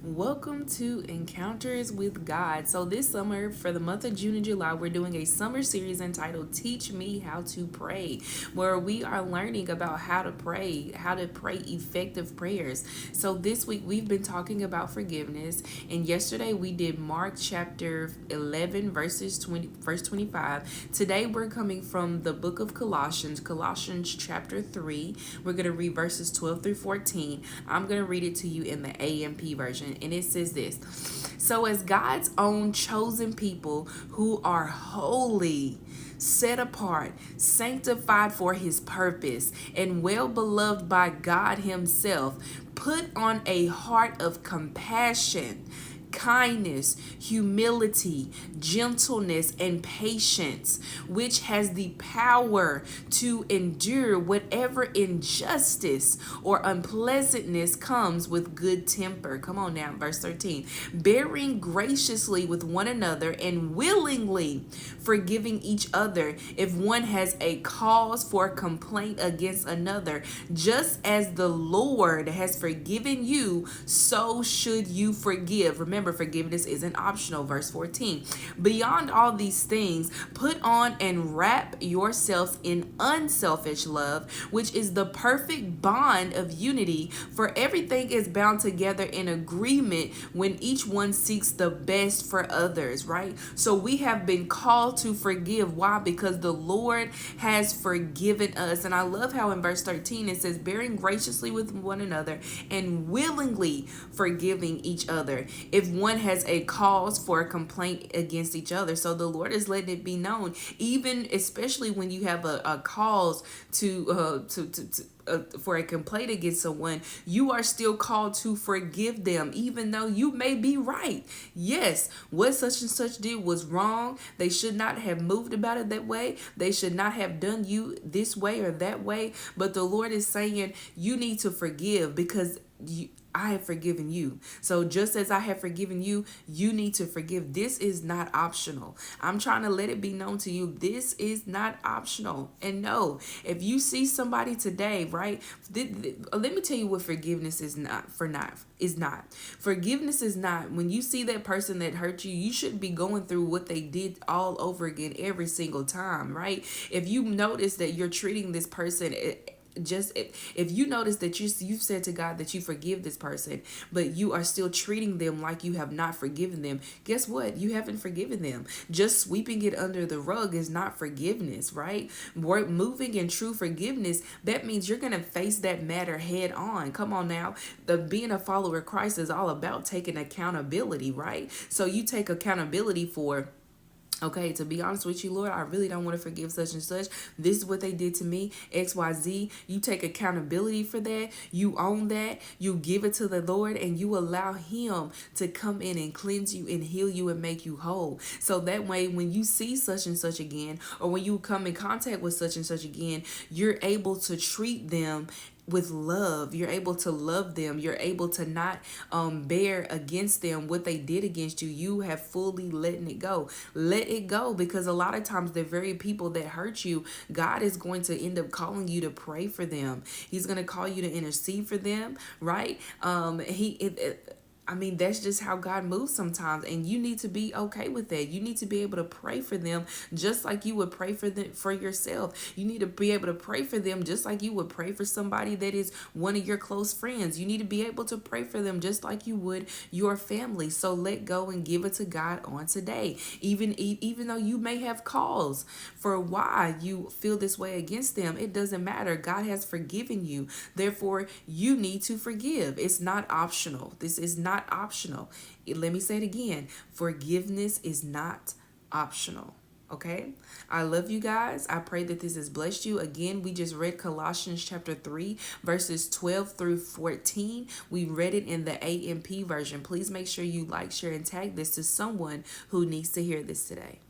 Welcome to Encounters with God. So, this summer, for the month of June and July, we're doing a summer series entitled Teach Me How to Pray, where we are learning about how to pray effective prayers. So, this week we've been talking about forgiveness, and yesterday we did Mark chapter 11, verse 25. Today we're coming from the book of Colossians chapter 3. We're going to read verses 12 through 14. I'm going to read it to you in the AMP version, and it says this: So, as God's own chosen people who are holy, set apart, sanctified for his purpose, and well beloved by God himself, put on a heart of compassion, kindness, humility, gentleness, and patience, which has the power to endure whatever injustice or unpleasantness comes with good temper. Come on now, verse 13. Bearing graciously with one another and willingly forgiving each other if one has a cause for complaint against another, just as the Lord has forgiven you, so should you forgive. Remember, forgiveness isn't optional. Verse 14. Beyond all these things, put on and wrap yourselves in unselfish love, which is the perfect bond of unity, for everything is bound together in agreement when each one seeks the best for others, right? So we have been called to forgive. Why? Because the Lord has forgiven us. And I love how in verse 13 it says, bearing graciously with one another and willingly forgiving each other if one has a cause for a complaint against each other. So the Lord is letting it be known, even especially when you have a cause for a complaint against someone, you are still called to forgive them, even though you may be right. Yes, what such and such did was wrong. They should not have moved about it that way. They should not have done you this way or that way. But the Lord is saying you need to forgive because I have forgiven you. So just as I have forgiven you, you need to forgive. This is not optional. I'm trying to let it be known to you. This is not optional. And no, if you see somebody today, right? Let me tell you what forgiveness is not. Forgiveness is not when you see that person that hurt you, you shouldn't be going through what they did all over again every single time, right? If you notice that you're treating this person, just if you notice that you've said to God that you forgive this person, but you are still treating them like you have not forgiven them, guess what? You haven't forgiven them. Just sweeping it under the rug is not forgiveness, right? Moving in true forgiveness, that means you're going to face that matter head on. Come on now. Being a follower of Christ is all about taking accountability, right? So you take accountability for, okay, to be honest with you, Lord, I really don't want to forgive such and such. This is what they did to me, XYZ. You take accountability for that. You own that. You give it to the Lord and you allow him to come in and cleanse you and heal you and make you whole. So that way, when you see such and such again, or when you come in contact with such and such again, you're able to treat them with love. You're able to love them. You're able to not bear against them what they did against you. You have fully letting it go. Let it go, because a lot of times the very people that hurt you, God is going to end up calling you to pray for them. He's going to call you to intercede for them, right? That's just how God moves sometimes, and you need to be okay with that. You need to be able to pray for them just like you would pray for yourself. You need to be able to pray for them just like you would pray for somebody that is one of your close friends. You need to be able to pray for them just like you would your family. So let go and give it to God on today. Even though you may have cause for why you feel this way against them, it doesn't matter. God has forgiven you. Therefore, you need to forgive. It's not optional. This is not optional. Let me say it again. Forgiveness is not optional. Okay? I love you guys. I pray that this has blessed you. Again, we just read Colossians chapter 3, verses 12 through 14. We read it in the AMP version. Please make sure you like, share, and tag this to someone who needs to hear this today.